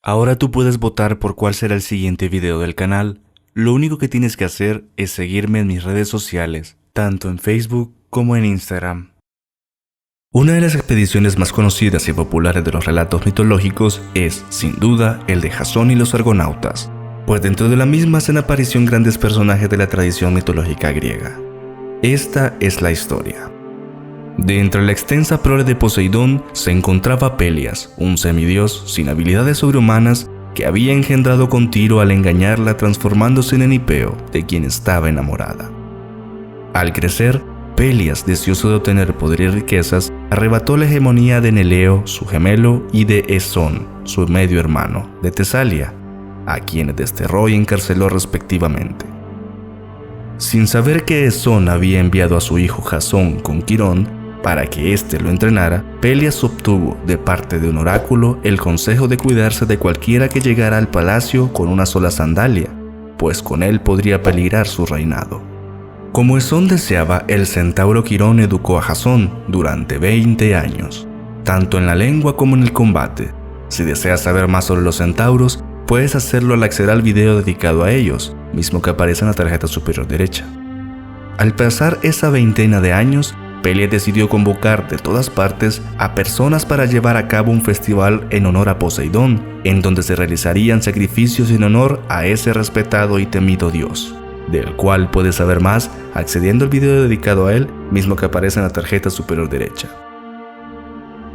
Ahora tú puedes votar por cuál será el siguiente video del canal. Lo único que tienes que hacer es seguirme en mis redes sociales, tanto en Facebook como en Instagram. Una de las expediciones más conocidas y populares de los relatos mitológicos es, sin duda, el de Jasón y los Argonautas, pues dentro de la misma hacen aparición grandes personajes de la tradición mitológica griega. Esta es la historia. Dentro de la extensa prole de Poseidón se encontraba Pelias, un semidios sin habilidades sobrehumanas que había engendrado con Tiro al engañarla transformándose en Enipeo, de quien estaba enamorada. Al crecer, Pelias, deseoso de obtener poder y riquezas, arrebató la hegemonía de Neleo, su gemelo, y de Esón, su medio hermano, de Tesalia, a quienes desterró y encarceló respectivamente. Sin saber que Esón había enviado a su hijo Jasón con Quirón para que éste lo entrenara, Pelias obtuvo de parte de un oráculo el consejo de cuidarse de cualquiera que llegara al palacio con una sola sandalia, pues con él podría peligrar su reinado. Como Esón deseaba, el centauro Quirón educó a Jasón durante 20 años, tanto en la lengua como en el combate. Si deseas saber más sobre los centauros, puedes hacerlo al acceder al video dedicado a ellos, mismo que aparece en la tarjeta superior derecha. Al pasar esa veintena de años, Pelias decidió convocar de todas partes a personas para llevar a cabo un festival en honor a Poseidón, en donde se realizarían sacrificios en honor a ese respetado y temido dios, del cual puedes saber más accediendo al video dedicado a él, mismo que aparece en la tarjeta superior derecha.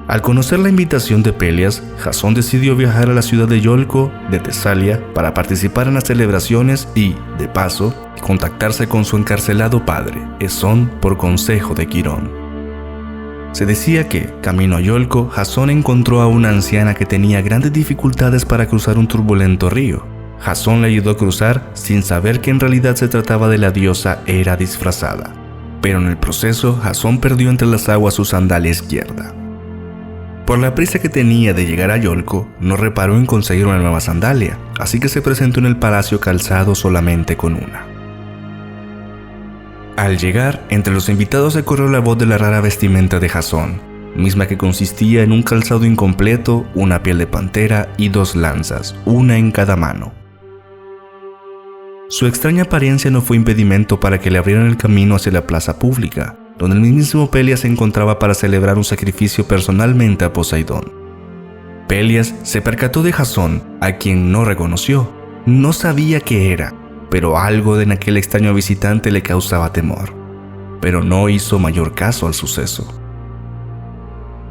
Al conocer la invitación de Pelias, Jasón decidió viajar a la ciudad de Iolco, de Tesalia, para participar en las celebraciones y, de paso, contactarse con su encarcelado padre, Esón, por consejo de Quirón. Se decía que, camino a Iolco, Jasón encontró a una anciana que tenía grandes dificultades para cruzar un turbulento río. Jasón le ayudó a cruzar sin saber que en realidad se trataba de la diosa Hera disfrazada. Pero en el proceso, Jasón perdió entre las aguas su sandalia izquierda. Por la prisa que tenía de llegar a Iolco, no reparó en conseguir una nueva sandalia, así que se presentó en el palacio calzado solamente con una. Al llegar, entre los invitados se corrió la voz de la rara vestimenta de Jasón, misma que consistía en un calzado incompleto, una piel de pantera y 2 lanzas, una en cada mano. Su extraña apariencia no fue impedimento para que le abrieran el camino hacia la plaza pública, donde el mismísimo Pelias se encontraba para celebrar un sacrificio personalmente a Poseidón. Pelias se percató de Jasón, a quien no reconoció. No sabía qué era, pero algo en aquel extraño visitante le causaba temor. Pero no hizo mayor caso al suceso.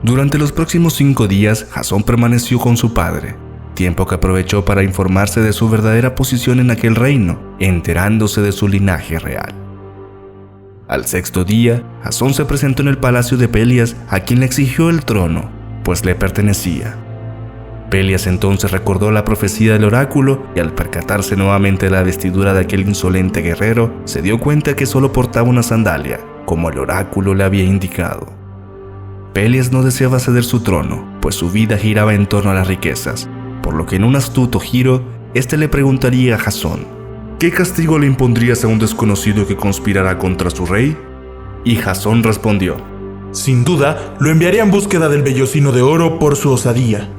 Durante los próximos 5 días, Jasón permaneció con su padre, tiempo que aprovechó para informarse de su verdadera posición en aquel reino, enterándose de su linaje real. Al 6º día, Jasón se presentó en el palacio de Pelias, a quien le exigió el trono, pues le pertenecía. Pelias entonces recordó la profecía del oráculo y al percatarse nuevamente de la vestidura de aquel insolente guerrero, se dio cuenta que solo portaba una sandalia, como el oráculo le había indicado. Pelias no deseaba ceder su trono, pues su vida giraba en torno a las riquezas, por lo que en un astuto giro, este le preguntaría a Jasón: ¿qué castigo le impondrías a un desconocido que conspirara contra su rey? Y Jasón respondió: sin duda, lo enviaría en búsqueda del vellocino de oro por su osadía.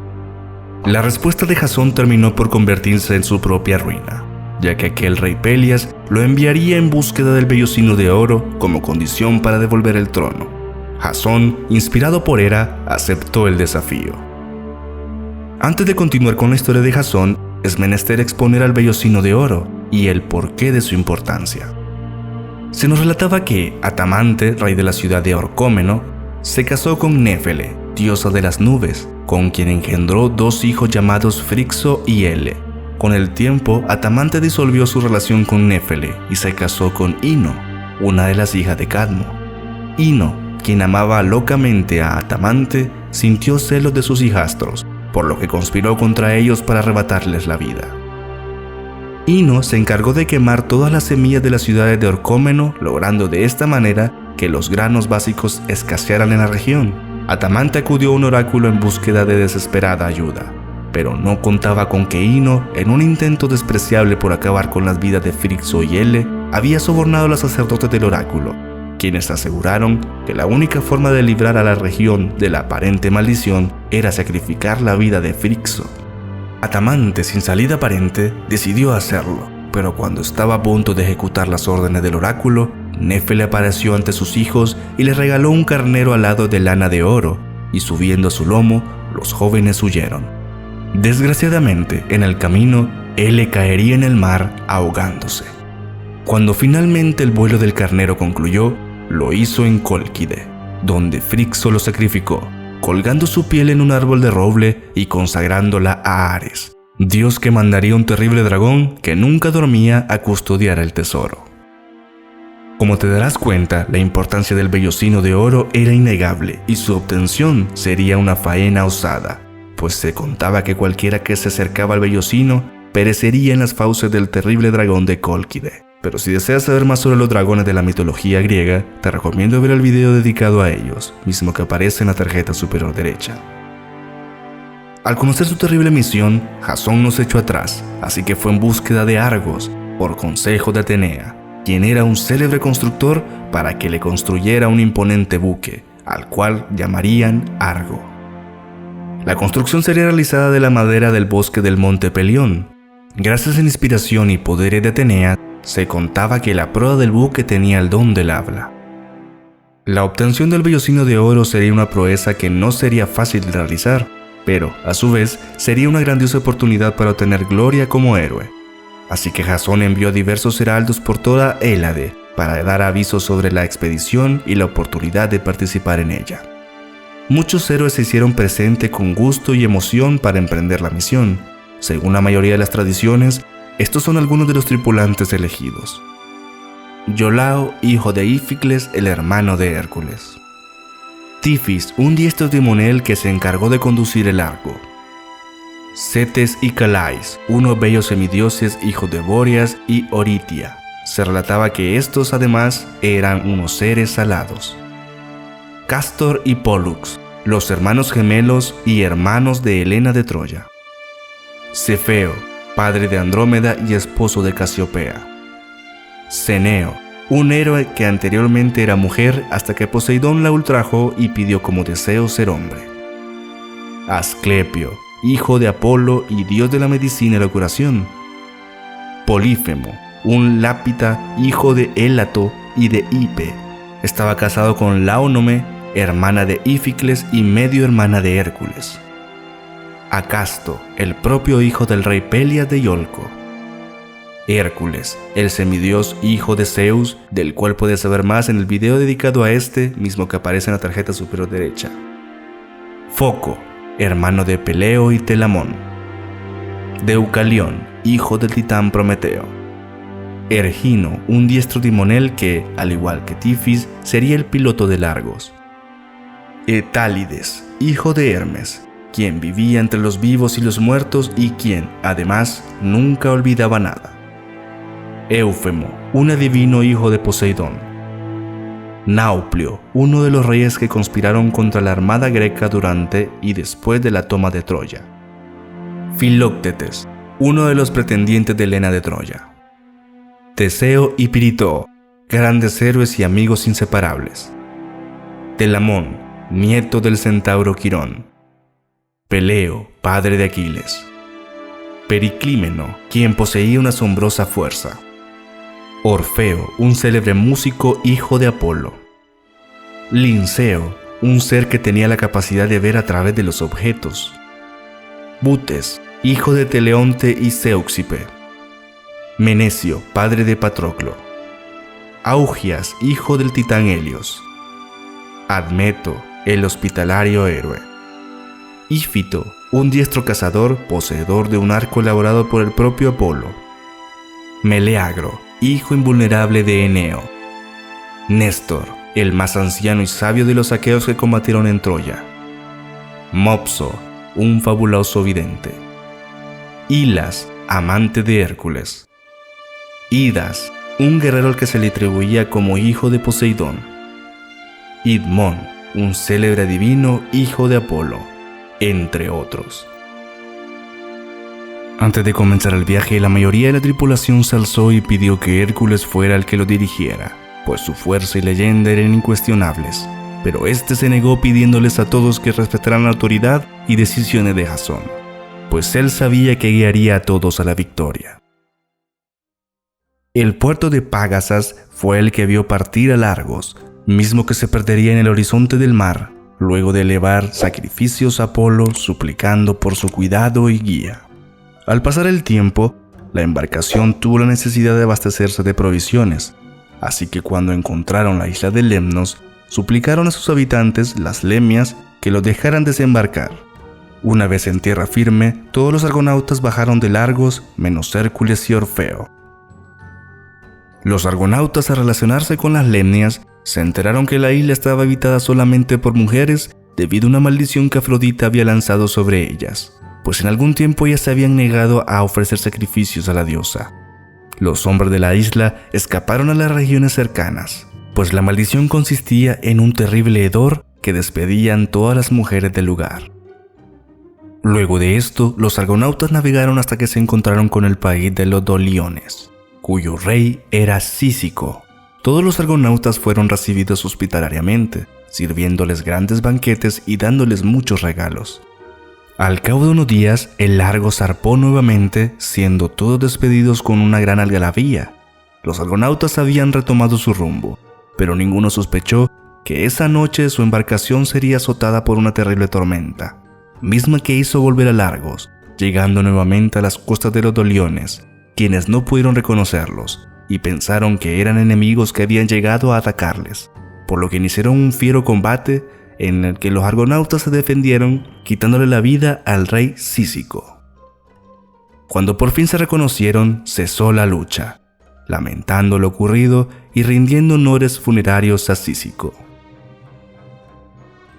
La respuesta de Jasón terminó por convertirse en su propia ruina, ya que aquel rey Pelias lo enviaría en búsqueda del vellocino de oro como condición para devolver el trono. Jasón, inspirado por Hera, aceptó el desafío. Antes de continuar con la historia de Jasón, es menester exponer al vellocino de oro y el porqué de su importancia. Se nos relataba que Atamante, rey de la ciudad de Orcómeno, se casó con Néfele, diosa de las nubes, con quien engendró 2 hijos llamados Frixo y Ele. Con el tiempo, Atamante disolvió su relación con Néfele y se casó con Ino, una de las hijas de Cadmo. Ino, quien amaba locamente a Atamante, sintió celos de sus hijastros, por lo que conspiró contra ellos para arrebatarles la vida. Ino se encargó de quemar todas las semillas de las ciudades de Orcómeno, logrando de esta manera que los granos básicos escasearan en la región. Atamante acudió a un oráculo en búsqueda de desesperada ayuda, pero no contaba con que Ino, en un intento despreciable por acabar con las vidas de Frixo y Ele, había sobornado a los sacerdotes del oráculo, quienes aseguraron que la única forma de librar a la región de la aparente maldición era sacrificar la vida de Frixo. Atamante, sin salida aparente, decidió hacerlo, pero cuando estaba a punto de ejecutar las órdenes del oráculo, Nefe le apareció ante sus hijos y les regaló un carnero alado de lana de oro, y subiendo a su lomo, los jóvenes huyeron. Desgraciadamente, en el camino, él le caería en el mar ahogándose. Cuando finalmente el vuelo del carnero concluyó, lo hizo en Cólquide, donde Frixo lo sacrificó, colgando su piel en un árbol de roble y consagrándola a Ares, dios que mandaría un terrible dragón que nunca dormía a custodiar el tesoro. Como te darás cuenta, la importancia del vellocino de oro era innegable y su obtención sería una faena osada, pues se contaba que cualquiera que se acercaba al vellocino perecería en las fauces del terrible dragón de Cólquide. Pero si deseas saber más sobre los dragones de la mitología griega, te recomiendo ver el video dedicado a ellos, mismo que aparece en la tarjeta superior derecha. Al conocer su terrible misión, Jasón no se echó atrás, así que fue en búsqueda de Argos, por consejo de Atenea, quien era un célebre constructor, para que le construyera un imponente buque, al cual llamarían Argo. La construcción sería realizada de la madera del bosque del monte Pelión. Gracias a la inspiración y poderes de Atenea, se contaba que la proa del buque tenía el don del habla. La obtención del vellocino de oro sería una proeza que no sería fácil de realizar, pero, a su vez, sería una grandiosa oportunidad para obtener gloria como héroe. Así que Jasón envió a diversos heraldos por toda Hélade para dar avisos sobre la expedición y la oportunidad de participar en ella. Muchos héroes se hicieron presente con gusto y emoción para emprender la misión. Según la mayoría de las tradiciones, estos son algunos de los tripulantes elegidos. Iolao, hijo de Íficles, el hermano de Hércules. Tifis, un diestro timonel que se encargó de conducir el arco. Cetes y Calais, unos bellos semidioses hijos de Bóreas y Oritia. Se relataba que estos además eran unos seres alados. Castor y Pólux, los hermanos gemelos y hermanos de Helena de Troya. Cefeo, padre de Andrómeda y esposo de Casiopea. Ceneo, un héroe que anteriormente era mujer hasta que Poseidón la ultrajó y pidió como deseo ser hombre. Asclepio, hijo de Apolo y dios de la medicina y la curación. Polífemo, un lápita, hijo de Élato y de Hipe. Estaba casado con Laónome, hermana de Íficles y medio hermana de Hércules. Acasto, el propio hijo del rey Pelias de Iolco. Hércules, el semidios hijo de Zeus, del cual puedes saber más en el video dedicado a este, mismo que aparece en la tarjeta superior derecha. Foco, hermano de Peleo y Telamón. Deucalión, hijo del titán Prometeo. Ergino, un diestro timonel que, al igual que Tifis, sería el piloto de Argos. Etálides, hijo de Hermes, quien vivía entre los vivos y los muertos y quien, además, nunca olvidaba nada. Éufemo, un adivino hijo de Poseidón. Nauplio, uno de los reyes que conspiraron contra la armada greca durante y después de la toma de Troya. Filoctetes, uno de los pretendientes de Helena de Troya. Teseo y Piritoo, grandes héroes y amigos inseparables. Telamón, nieto del centauro Quirón. Peleo, padre de Aquiles. Periclímeno, quien poseía una asombrosa fuerza. Orfeo, un célebre músico hijo de Apolo. Linceo, un ser que tenía la capacidad de ver a través de los objetos. Butes, hijo de Teleonte y Zéuxipe. Menecio, padre de Patroclo. Augias, hijo del titán Helios. Admeto, el hospitalario héroe. Ífito, un diestro cazador poseedor de un arco elaborado por el propio Apolo. Meleagro, hijo invulnerable de Eneo. Néstor, el más anciano y sabio de los aqueos que combatieron en Troya. Mopso, un fabuloso vidente. Hilas, amante de Hércules. Idas, un guerrero al que se le atribuía como hijo de Poseidón. Idmón, un célebre adivino hijo de Apolo, entre otros. Antes de comenzar el viaje, la mayoría de la tripulación se alzó y pidió que Hércules fuera el que lo dirigiera, pues su fuerza y leyenda eran incuestionables, pero este se negó pidiéndoles a todos que respetaran la autoridad y decisiones de Jasón. pues él sabía que guiaría a todos a la victoria. El puerto de Pagasas fue el que vio partir a Largos, mismo que se perdería en el horizonte del mar, luego de elevar sacrificios a Apolo suplicando por su cuidado y guía. Al pasar el tiempo, la embarcación tuvo la necesidad de abastecerse de provisiones, así que cuando encontraron la isla de Lemnos, suplicaron a sus habitantes, las Lemias, que los dejaran desembarcar. Una vez en tierra firme, todos los argonautas bajaron de Largos, menos Hércules y Orfeo. Los argonautas, al relacionarse con las Lemnias, se enteraron que la isla estaba habitada solamente por mujeres debido a una maldición que Afrodita había lanzado sobre ellas, pues en algún tiempo ellas se habían negado a ofrecer sacrificios a la diosa. Los hombres de la isla escaparon a las regiones cercanas, pues la maldición consistía en un terrible hedor que despedían todas las mujeres del lugar. Luego de esto, los argonautas navegaron hasta que se encontraron con el país de los Doliones, cuyo rey era Cícico. Todos los argonautas fueron recibidos hospitalariamente, sirviéndoles grandes banquetes y dándoles muchos regalos. Al cabo de unos días, el Largos zarpó nuevamente, siendo todos despedidos con una gran algarabía. Los argonautas habían retomado su rumbo, pero ninguno sospechó que esa noche su embarcación sería azotada por una terrible tormenta, misma que hizo volver a Largos, llegando nuevamente a las costas de los Doliones, quienes no pudieron reconocerlos y pensaron que eran enemigos que habían llegado a atacarles, por lo que iniciaron un fiero combate en el que los argonautas se defendieron quitándole la vida al rey Cícico. Cuando por fin se reconocieron, cesó la lucha, lamentando lo ocurrido y rindiendo honores funerarios a Cícico.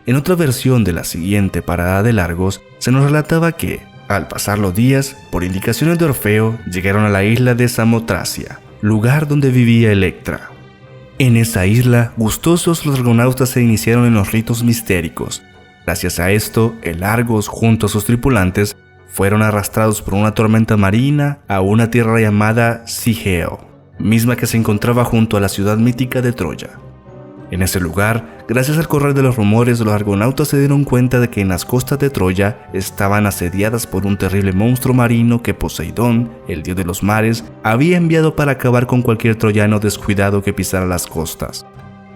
En otra versión de la siguiente parada de Largos, se nos relataba que, al pasar los días, por indicaciones de Orfeo, llegaron a la isla de Samotracia, lugar donde vivía Electra. En esa isla, gustosos los argonautas se iniciaron en los ritos mistéricos. Gracias a esto, el Largos, junto a sus tripulantes, fueron arrastrados por una tormenta marina a una tierra llamada Sigeo, misma que se encontraba junto a la ciudad mítica de Troya. En ese lugar, gracias al correr de los rumores, los argonautas se dieron cuenta de que en las costas de Troya estaban asediadas por un terrible monstruo marino que Poseidón, el dios de los mares, había enviado para acabar con cualquier troyano descuidado que pisara las costas.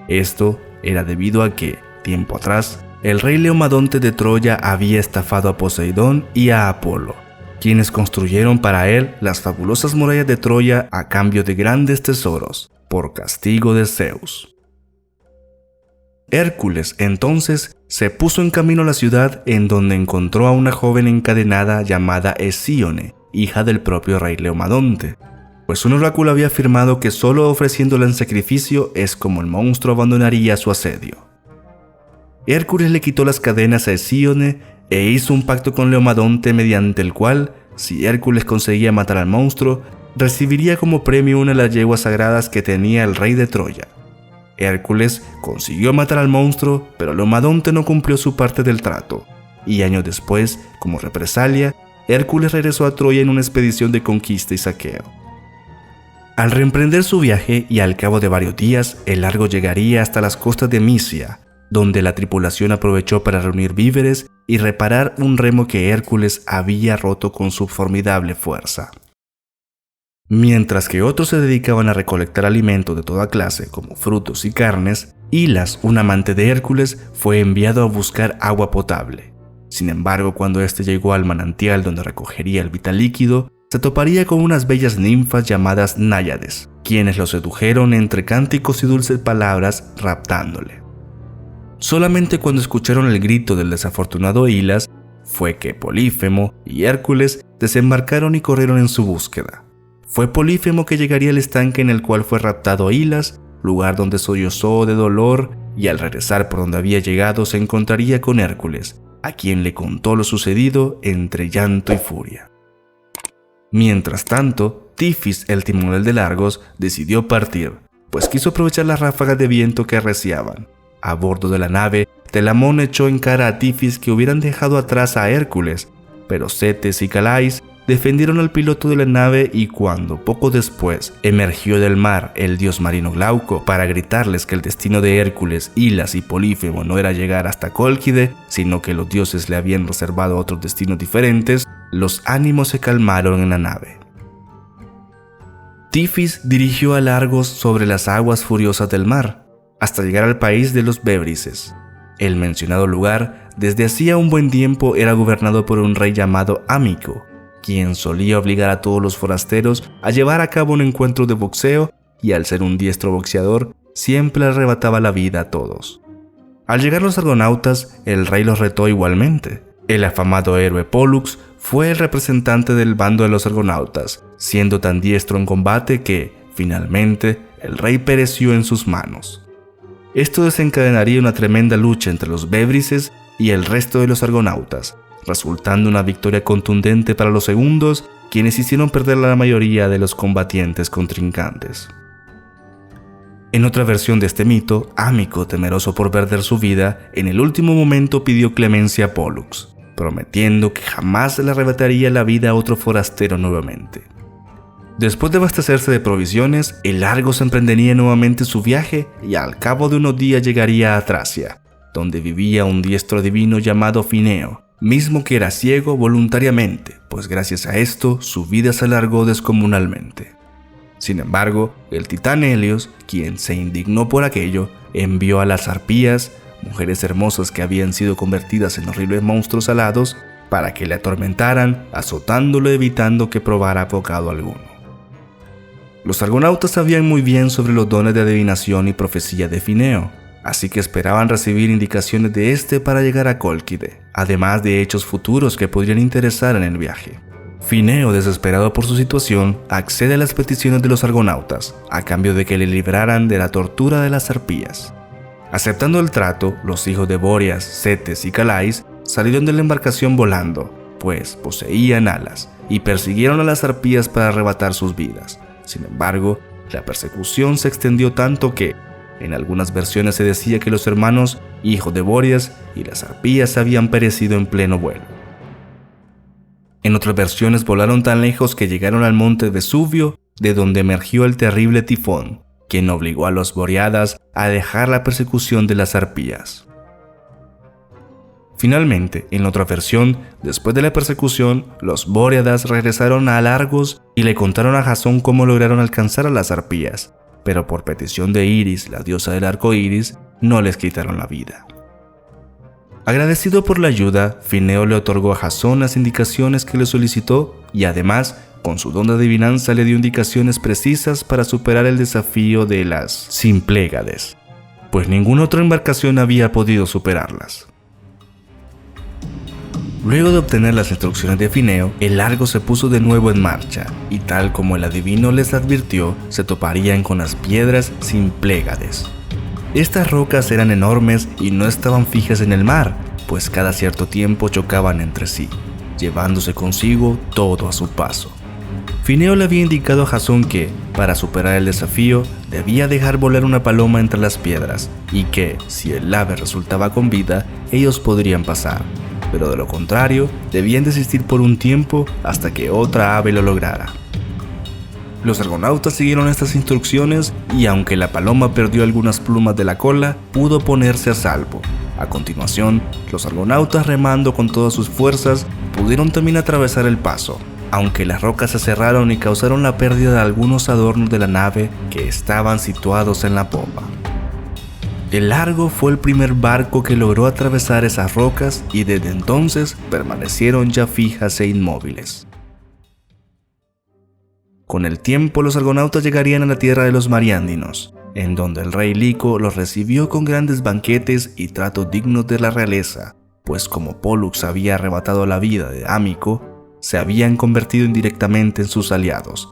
Esto era debido a que, tiempo atrás, el rey Leomedonte de Troya había estafado a Poseidón y a Apolo, quienes construyeron para él las fabulosas murallas de Troya a cambio de grandes tesoros, por castigo de Zeus. Hércules entonces se puso en camino a la ciudad, en donde encontró a una joven encadenada llamada Hesíone, hija del propio rey Leomedonte, pues un oráculo había afirmado que solo ofreciéndola en sacrificio es como el monstruo abandonaría su asedio. Hércules le quitó las cadenas a Hesíone e hizo un pacto con Leomedonte mediante el cual, si Hércules conseguía matar al monstruo, recibiría como premio una de las yeguas sagradas que tenía el rey de Troya. Hércules consiguió matar al monstruo, pero Leomedonte no cumplió su parte del trato, y años después, como represalia, Hércules regresó a Troya en una expedición de conquista y saqueo. Al reemprender su viaje y al cabo de varios días, el Largos llegaría hasta las costas de Misia, donde la tripulación aprovechó para reunir víveres y reparar un remo que Hércules había roto con su formidable fuerza. Mientras que otros se dedicaban a recolectar alimentos de toda clase, como frutos y carnes, Hilas, un amante de Hércules, fue enviado a buscar agua potable. Sin embargo, cuando éste llegó al manantial donde recogería el vital líquido, se toparía con unas bellas ninfas llamadas náyades, quienes lo sedujeron entre cánticos y dulces palabras, raptándole. Solamente cuando escucharon el grito del desafortunado Hilas, fue que Polífemo y Hércules desembarcaron y corrieron en su búsqueda. Fue Polífemo que llegaría al estanque en el cual fue raptado Hilas, lugar donde sollozó de dolor, y al regresar por donde había llegado se encontraría con Hércules, a quien le contó lo sucedido entre llanto y furia. Mientras tanto, Tifis, el timonel de Largos, decidió partir, pues quiso aprovechar las ráfagas de viento que arreciaban. A bordo de la nave, Telamón echó en cara a Tifis que hubieran dejado atrás a Hércules, pero Cetes y Calais defendieron al piloto de la nave, y cuando poco después emergió del mar el dios marino Glauco para gritarles que el destino de Hércules, Hilas y Polífemo no era llegar hasta Cólquide, sino que los dioses le habían reservado otros destinos diferentes, los ánimos se calmaron en la nave. Tifis dirigió a Argos sobre las aguas furiosas del mar, hasta llegar al país de los Bébrices. El mencionado lugar, desde hacía un buen tiempo, era gobernado por un rey llamado Ámico, quien solía obligar a todos los forasteros a llevar a cabo un encuentro de boxeo y, al ser un diestro boxeador, siempre arrebataba la vida a todos. Al llegar los argonautas, el rey los retó igualmente. El afamado héroe Pólux fue el representante del bando de los argonautas, siendo tan diestro en combate que, finalmente, el rey pereció en sus manos. Esto desencadenaría una tremenda lucha entre los Bébrices y el resto de los argonautas, resultando una victoria contundente para los segundos, quienes hicieron perder a la mayoría de los combatientes contrincantes. En otra versión de este mito, Ámico, temeroso por perder su vida, en el último momento pidió clemencia a Pólux, prometiendo que jamás le arrebataría la vida a otro forastero nuevamente. Después de abastecerse de provisiones, el Argos emprendería nuevamente su viaje y al cabo de unos días llegaría a Tracia, donde vivía un diestro divino llamado Fineo, mismo que era ciego voluntariamente, pues gracias a esto su vida se alargó descomunalmente. Sin embargo, el titán Helios, quien se indignó por aquello, envió a las arpías, mujeres hermosas que habían sido convertidas en horribles monstruos alados, para que le atormentaran, azotándolo evitando que probara bocado alguno. Los argonautas sabían muy bien sobre los dones de adivinación y profecía de Fineo, así que esperaban recibir indicaciones de este para llegar a Cólquide, además de hechos futuros que podrían interesar en el viaje. Fineo, desesperado por su situación, accede a las peticiones de los argonautas, a cambio de que le libraran de la tortura de las arpías. Aceptando el trato, los hijos de Bóreas, Cetes y Calais salieron de la embarcación volando, pues poseían alas, y persiguieron a las arpías para arrebatar sus vidas. Sin embargo, la persecución se extendió tanto que, en algunas versiones se decía que los hermanos, hijos de Bóreas, y las arpías habían perecido en pleno vuelo. En otras versiones volaron tan lejos que llegaron al monte Vesubio, de donde emergió el terrible tifón, quien obligó a los Bóreadas a dejar la persecución de las arpías. Finalmente, en otra versión, después de la persecución, los Bóreadas regresaron a Argos y le contaron a Jasón cómo lograron alcanzar a las arpías, pero por petición de Iris, la diosa del arco iris, no les quitaron la vida. Agradecido por la ayuda, Fineo le otorgó a Jasón las indicaciones que le solicitó y además, con su don de adivinanza, le dio indicaciones precisas para superar el desafío de las Symplegades, pues ninguna otra embarcación había podido superarlas. Luego de obtener las instrucciones de Fineo, el Argos se puso de nuevo en marcha, y tal como el adivino les advirtió, se toparían con las piedras Symplegades. Estas rocas eran enormes y no estaban fijas en el mar, pues cada cierto tiempo chocaban entre sí, llevándose consigo todo a su paso. Fineo le había indicado a Jasón que, para superar el desafío, debía dejar volar una paloma entre las piedras, y que, si el ave resultaba con vida, ellos podrían pasar. Pero de lo contrario, debían desistir por un tiempo hasta que otra ave lo lograra. Los argonautas siguieron estas instrucciones y aunque la paloma perdió algunas plumas de la cola, pudo ponerse a salvo. A continuación, los argonautas, remando con todas sus fuerzas, pudieron también atravesar el paso, aunque las rocas se cerraron y causaron la pérdida de algunos adornos de la nave que estaban situados en la popa. El Argo fue el primer barco que logró atravesar esas rocas y desde entonces permanecieron ya fijas e inmóviles. Con el tiempo los argonautas llegarían a la tierra de los mariándinos, en donde el rey Lico los recibió con grandes banquetes y tratos dignos de la realeza, pues como Pólux había arrebatado la vida de Ámico, se habían convertido indirectamente en sus aliados,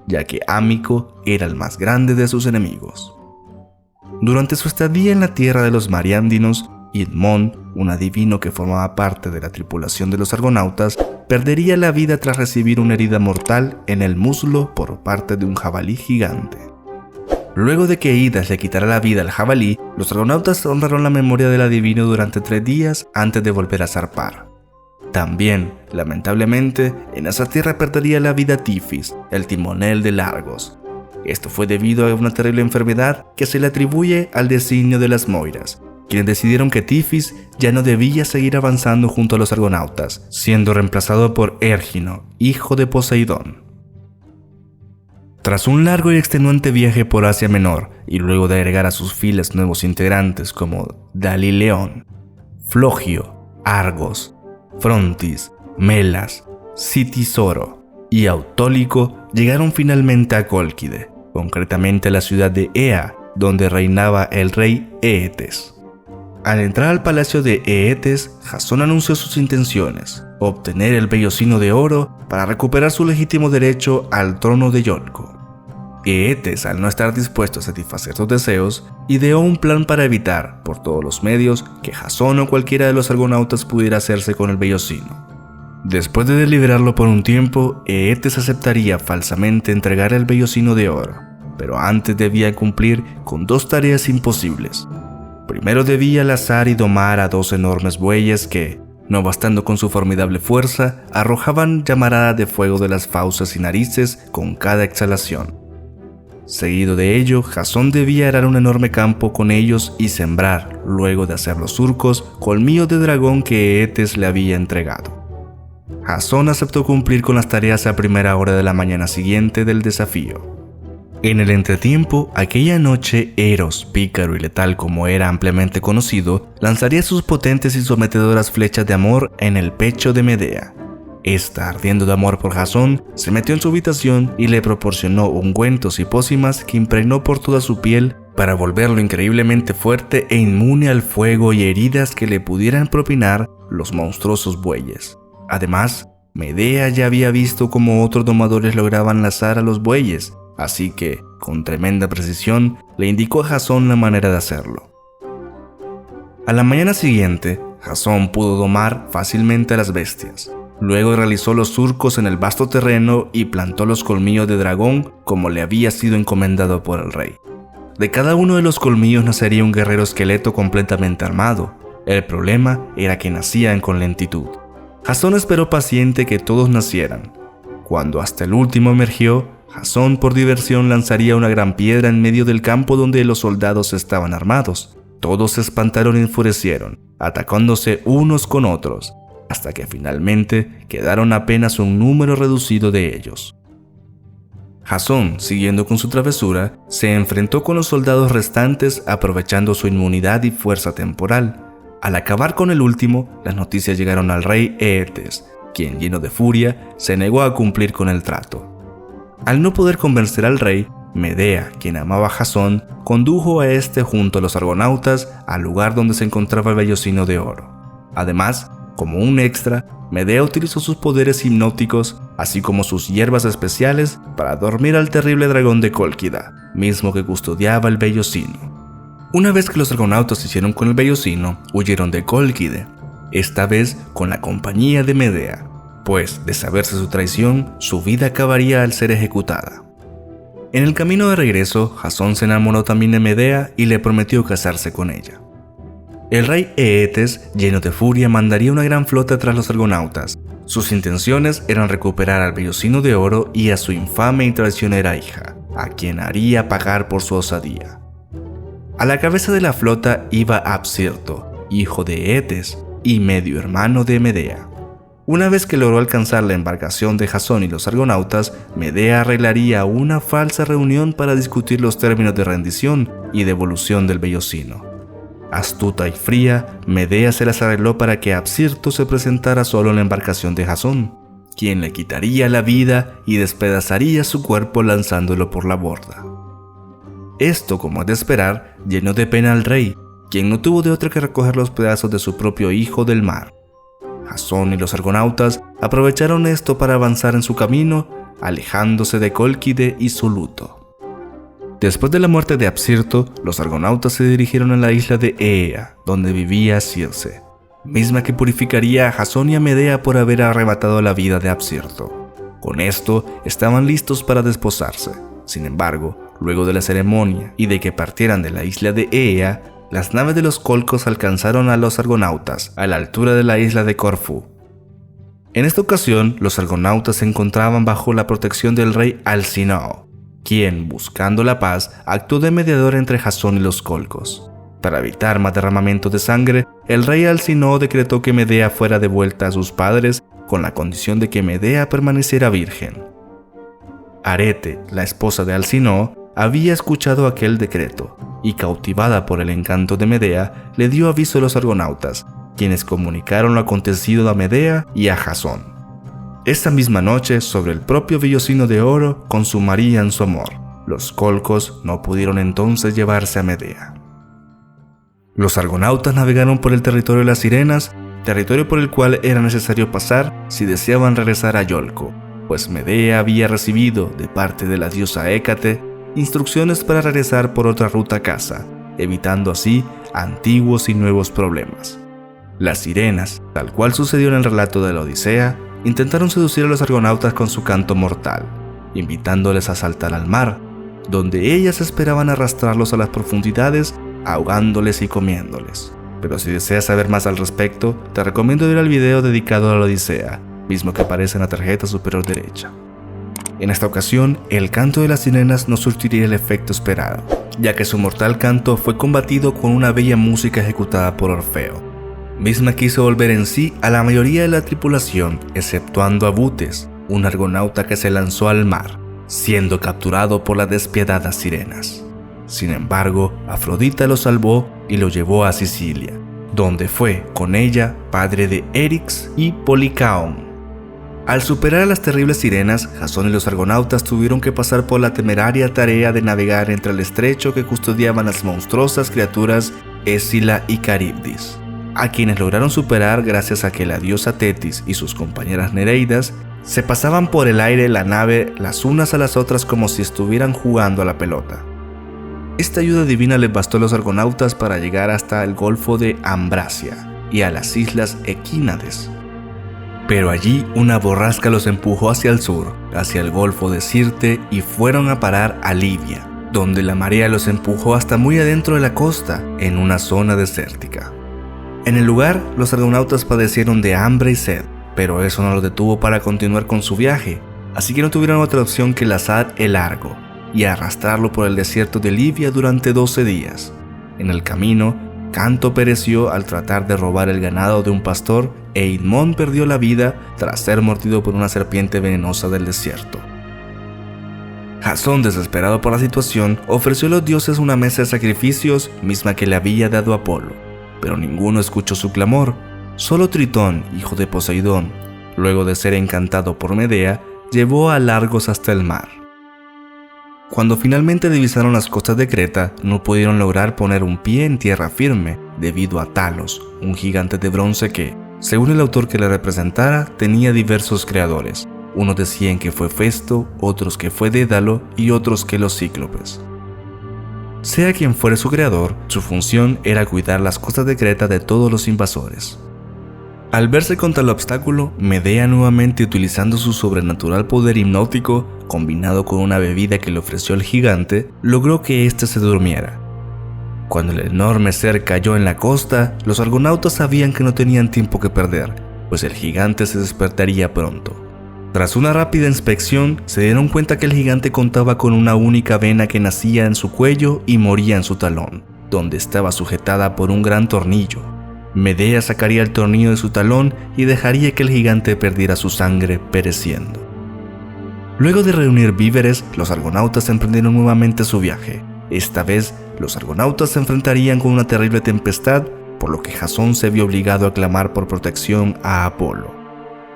ya que Ámico era el más grande de sus enemigos. Durante su estadía en la tierra de los mariándinos, Idmón, un adivino que formaba parte de la tripulación de los argonautas, perdería la vida tras recibir una herida mortal en el muslo por parte de un jabalí gigante. Luego de que Idas le quitara la vida al jabalí, los argonautas honraron la memoria del adivino durante 3 días antes de volver a zarpar. También, lamentablemente, en esa tierra perdería la vida Tifis, el timonel de Argos. Esto fue debido a una terrible enfermedad que se le atribuye al designio de las Moiras, quienes decidieron que Tifis ya no debía seguir avanzando junto a los argonautas, siendo reemplazado por Érgino, hijo de Poseidón. Tras un largo y extenuante viaje por Asia Menor, y luego de agregar a sus filas nuevos integrantes como Dalileón, Flogio, Argos, Frontis, Melas, Citisoro y Autólico, llegaron finalmente a Cólquide, concretamente a la ciudad de Ea, donde reinaba el rey Eetes. Al entrar al palacio de Eetes, Jasón anunció sus intenciones: obtener el vellocino de oro para recuperar su legítimo derecho al trono de Iolco. Eetes, al no estar dispuesto a satisfacer sus deseos, ideó un plan para evitar, por todos los medios, que Jasón o cualquiera de los argonautas pudiera hacerse con el vellocino. Después de deliberarlo por un tiempo, Eetes aceptaría falsamente entregar el vellocino de oro, pero antes debía cumplir con dos tareas imposibles. Primero debía lazar y domar a 2 enormes bueyes que, no bastando con su formidable fuerza, arrojaban llamaradas de fuego de las fauces y narices con cada exhalación. Seguido de ello, Jasón debía arar un enorme campo con ellos y sembrar, luego de hacer los surcos, colmillos de dragón que Eetes le había entregado. Jasón aceptó cumplir con las tareas a primera hora de la mañana siguiente del desafío. En el entretiempo, aquella noche, Eros, pícaro y letal como era ampliamente conocido, lanzaría sus potentes y sometedoras flechas de amor en el pecho de Medea. Esta, ardiendo de amor por Jasón, se metió en su habitación y le proporcionó ungüentos y pócimas que impregnó por toda su piel para volverlo increíblemente fuerte e inmune al fuego y heridas que le pudieran propinar los monstruosos bueyes. Además, Medea ya había visto cómo otros domadores lograban lazar a los bueyes, así que, con tremenda precisión, le indicó a Jasón la manera de hacerlo. A la mañana siguiente, Jasón pudo domar fácilmente a las bestias. Luego realizó los surcos en el vasto terreno y plantó los colmillos de dragón como le había sido encomendado por el rey. De cada uno de los colmillos nacería un guerrero esqueleto completamente armado. El problema era que nacían con lentitud. Jasón esperó paciente que todos nacieran. Cuando hasta el último emergió, Jasón por diversión lanzaría una gran piedra en medio del campo donde los soldados estaban armados. Todos se espantaron y enfurecieron, atacándose unos con otros, hasta que finalmente quedaron apenas un número reducido de ellos. Jasón, siguiendo con su travesura, se enfrentó con los soldados restantes aprovechando su inmunidad y fuerza temporal. Al acabar con el último, las noticias llegaron al rey Eetes, quien, lleno de furia, se negó a cumplir con el trato. Al no poder convencer al rey, Medea, quien amaba a Jasón, condujo a este junto a los argonautas al lugar donde se encontraba el vellocino de oro. Además, como un extra, Medea utilizó sus poderes hipnóticos, así como sus hierbas especiales, para dormir al terrible dragón de Cólquida, mismo que custodiaba el vellocino. Una vez que los argonautas se hicieron con el vellocino, huyeron de Cólquide, esta vez con la compañía de Medea, pues, de saberse su traición, su vida acabaría al ser ejecutada. En el camino de regreso, Jasón se enamoró también de Medea y le prometió casarse con ella. El rey Eetes, lleno de furia, mandaría una gran flota tras los argonautas. Sus intenciones eran recuperar al vellocino de oro y a su infame y traicionera hija, a quien haría pagar por su osadía. A la cabeza de la flota iba Absirto, hijo de Eetes y medio hermano de Medea. Una vez que logró alcanzar la embarcación de Jasón y los argonautas, Medea arreglaría una falsa reunión para discutir los términos de rendición y devolución del vellocino. Astuta y fría, Medea se las arregló para que Absirto se presentara solo en la embarcación de Jasón, quien le quitaría la vida y despedazaría su cuerpo lanzándolo por la borda. Esto, como es de esperar, llenó de pena al rey, quien no tuvo de otra que recoger los pedazos de su propio hijo del mar. Jasón y los argonautas aprovecharon esto para avanzar en su camino, alejándose de Cólquide y su luto. Después de la muerte de Absirto, los argonautas se dirigieron a la isla de Eea, donde vivía Circe, misma que purificaría a Jasón y a Medea por haber arrebatado la vida de Absirto. Con esto, estaban listos para desposarse. Sin embargo, luego de la ceremonia y de que partieran de la isla de Eea, las naves de los colcos alcanzaron a los argonautas a la altura de la isla de Corfú. En esta ocasión, los argonautas se encontraban bajo la protección del rey Alcinoo, quien, buscando la paz, actuó de mediador entre Jasón y los colcos. Para evitar más derramamiento de sangre, el rey Alcinoo decretó que Medea fuera devuelta a sus padres con la condición de que Medea permaneciera virgen. Arete, la esposa de Alcinoo, había escuchado aquel decreto y, cautivada por el encanto de Medea, le dio aviso a los argonautas, quienes comunicaron lo acontecido a Medea y a Jasón. Esa misma noche, sobre el propio vellocino de oro, consumarían su amor. Los colcos no pudieron entonces llevarse a Medea. Los argonautas navegaron por el territorio de las sirenas, territorio por el cual era necesario pasar si deseaban regresar a Iolco, pues Medea había recibido, de parte de la diosa Hécate, instrucciones para regresar por otra ruta a casa, evitando así antiguos y nuevos problemas. Las sirenas, tal cual sucedió en el relato de la Odisea, intentaron seducir a los argonautas con su canto mortal, invitándoles a saltar al mar, donde ellas esperaban arrastrarlos a las profundidades, ahogándoles y comiéndoles. Pero si deseas saber más al respecto, te recomiendo ir al video dedicado a la Odisea, mismo que aparece en la tarjeta superior derecha. En esta ocasión, el canto de las sirenas no surtiría el efecto esperado, ya que su mortal canto fue combatido con una bella música ejecutada por Orfeo, misma que hizo volver en sí a la mayoría de la tripulación, exceptuando a Butes, un argonauta que se lanzó al mar, siendo capturado por las despiadadas sirenas. Sin embargo, Afrodita lo salvó y lo llevó a Sicilia, donde fue, con ella, padre de Érix y Policaón. Al superar a las terribles sirenas, Jasón y los argonautas tuvieron que pasar por la temeraria tarea de navegar entre el estrecho que custodiaban las monstruosas criaturas Escila y Caribdis, a quienes lograron superar gracias a que la diosa Tetis y sus compañeras Nereidas se pasaban por el aire la nave las unas a las otras como si estuvieran jugando a la pelota. Esta ayuda divina les bastó a los argonautas para llegar hasta el Golfo de Ambracia y a las islas Equínades. Pero allí una borrasca los empujó hacia el sur, hacia el Golfo de Sirte, y fueron a parar a Libia, donde la marea los empujó hasta muy adentro de la costa, en una zona desértica. En el lugar, los argonautas padecieron de hambre y sed, pero eso no los detuvo para continuar con su viaje, así que no tuvieron otra opción que lazar el Argo y arrastrarlo por el desierto de Libia durante 12 días. En el camino, Canto pereció al tratar de robar el ganado de un pastor e Idmón perdió la vida tras ser mordido por una serpiente venenosa del desierto. Jasón, desesperado por la situación, ofreció a los dioses una mesa de sacrificios misma que le había dado Apolo, pero ninguno escuchó su clamor. Solo Tritón, hijo de Poseidón, luego de ser encantado por Medea, llevó a Largos hasta el mar. Cuando finalmente divisaron las costas de Creta, no pudieron lograr poner un pie en tierra firme debido a Talos, un gigante de bronce que, según el autor que le representara, tenía diversos creadores. Unos decían que fue Festo, otros que fue Dédalo y otros que los cíclopes. Sea quien fuere su creador, su función era cuidar las costas de Creta de todos los invasores. Al verse contra el obstáculo, Medea, nuevamente utilizando su sobrenatural poder hipnótico, combinado con una bebida que le ofreció el gigante, logró que éste se durmiera. Cuando el enorme ser cayó en la costa, los argonautas sabían que no tenían tiempo que perder, pues el gigante se despertaría pronto. Tras una rápida inspección, se dieron cuenta que el gigante contaba con una única vena que nacía en su cuello y moría en su talón, donde estaba sujetada por un gran tornillo. Medea sacaría el tornillo de su talón y dejaría que el gigante perdiera su sangre pereciendo. Luego de reunir víveres, los argonautas emprendieron nuevamente su viaje. Esta vez, los argonautas se enfrentarían con una terrible tempestad, por lo que Jasón se vio obligado a clamar por protección a Apolo,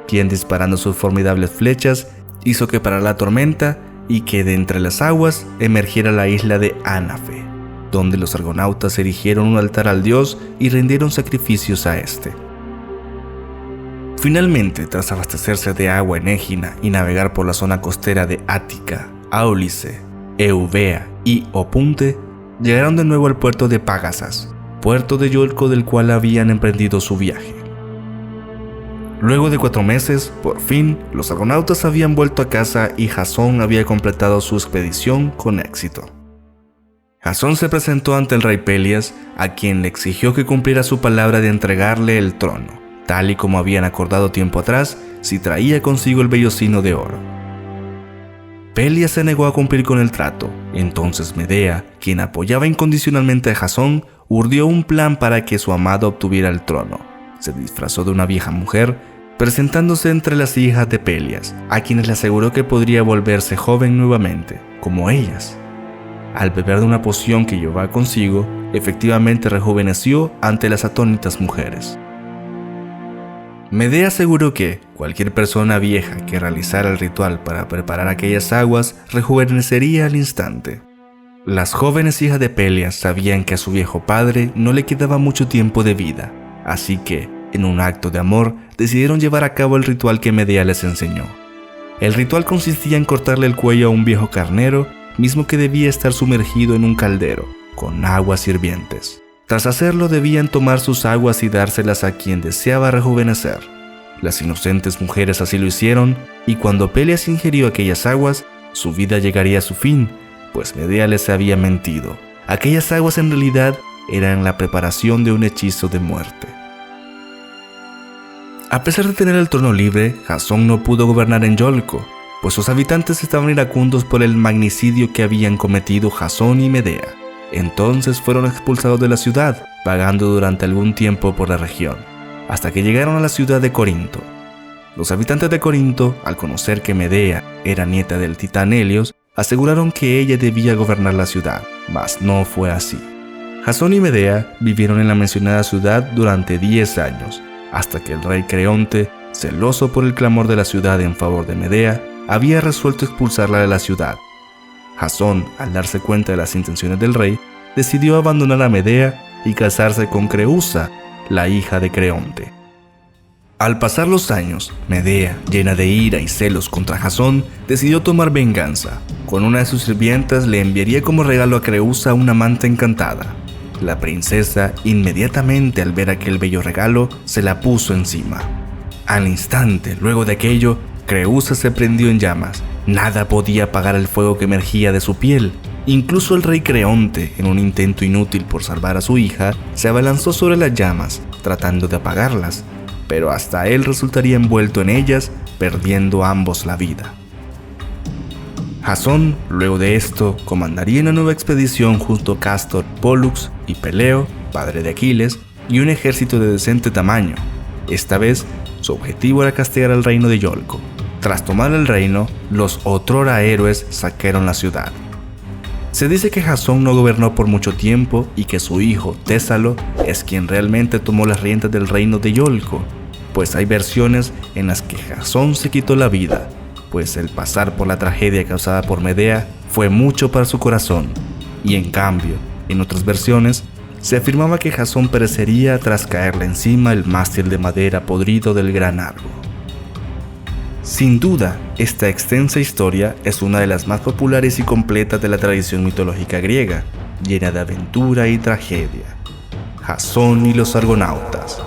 quien, disparando sus formidables flechas, hizo que parara la tormenta y que de entre las aguas emergiera la isla de Ánafe, donde los argonautas erigieron un altar al dios y rindieron sacrificios a este. Finalmente, tras abastecerse de agua en Égina y navegar por la zona costera de Ática, Áulice, Eubea y Opunte, llegaron de nuevo al puerto de Pagasas, puerto de Iolco del cual habían emprendido su viaje. Luego de 4 meses, por fin, los argonautas habían vuelto a casa y Jasón había completado su expedición con éxito. Jasón se presentó ante el rey Pelias, a quien le exigió que cumpliera su palabra de entregarle el trono, tal y como habían acordado tiempo atrás, si traía consigo el vellocino de oro. Pelias se negó a cumplir con el trato. Entonces Medea, quien apoyaba incondicionalmente a Jasón, urdió un plan para que su amado obtuviera el trono. Se disfrazó de una vieja mujer, presentándose entre las hijas de Pelias, a quienes le aseguró que podría volverse joven nuevamente, como ellas. Al beber de una poción que llevaba consigo, efectivamente rejuveneció ante las atónitas mujeres. Medea aseguró que cualquier persona vieja que realizara el ritual para preparar aquellas aguas rejuvenecería al instante. Las jóvenes hijas de Pelias sabían que a su viejo padre no le quedaba mucho tiempo de vida, así que, en un acto de amor, decidieron llevar a cabo el ritual que Medea les enseñó. El ritual consistía en cortarle el cuello a un viejo carnero, mismo que debía estar sumergido en un caldero, con aguas hirvientes. Tras hacerlo, debían tomar sus aguas y dárselas a quien deseaba rejuvenecer. Las inocentes mujeres así lo hicieron, y cuando Pelias ingirió aquellas aguas, su vida llegaría a su fin, pues Medea les había mentido. Aquellas aguas en realidad eran la preparación de un hechizo de muerte. A pesar de tener el trono libre, Jasón no pudo gobernar en Iolco, pues sus habitantes estaban iracundos por el magnicidio que habían cometido Jasón y Medea. Entonces fueron expulsados de la ciudad, vagando durante algún tiempo por la región, hasta que llegaron a la ciudad de Corinto. Los habitantes de Corinto, al conocer que Medea era nieta del titán Helios, aseguraron que ella debía gobernar la ciudad, mas no fue así. Jasón y Medea vivieron en la mencionada ciudad durante 10 años, hasta que el rey Creonte, celoso por el clamor de la ciudad en favor de Medea, había resuelto expulsarla de la ciudad. Jasón, al darse cuenta de las intenciones del rey, decidió abandonar a Medea y casarse con Creusa, la hija de Creonte. Al pasar los años, Medea, llena de ira y celos contra Jasón, decidió tomar venganza. Con una de sus sirvientas le enviaría como regalo a Creusa una manta encantada. La princesa, inmediatamente al ver aquel bello regalo, se la puso encima. Al instante, luego de aquello, Creusa se prendió en llamas. Nada podía apagar el fuego que emergía de su piel. Incluso el rey Creonte, en un intento inútil por salvar a su hija, se abalanzó sobre las llamas, tratando de apagarlas, pero hasta él resultaría envuelto en ellas, perdiendo ambos la vida. Jasón, luego de esto, comandaría una nueva expedición junto a Cástor, Pólux y Peleo, padre de Aquiles, y un ejército de decente tamaño. Esta vez, su objetivo era castigar al reino de Iolco. Tras tomar el reino, los otrora héroes saquearon la ciudad. Se dice que Jasón no gobernó por mucho tiempo y que su hijo, Tésalo, es quien realmente tomó las riendas del reino de Iolco, pues hay versiones en las que Jasón se quitó la vida, pues el pasar por la tragedia causada por Medea fue mucho para su corazón, y en cambio, en otras versiones, se afirmaba que Jasón perecería tras caerle encima el mástil de madera podrido del gran Argo. Sin duda, esta extensa historia es una de las más populares y completas de la tradición mitológica griega, llena de aventura y tragedia. Jasón y los argonautas.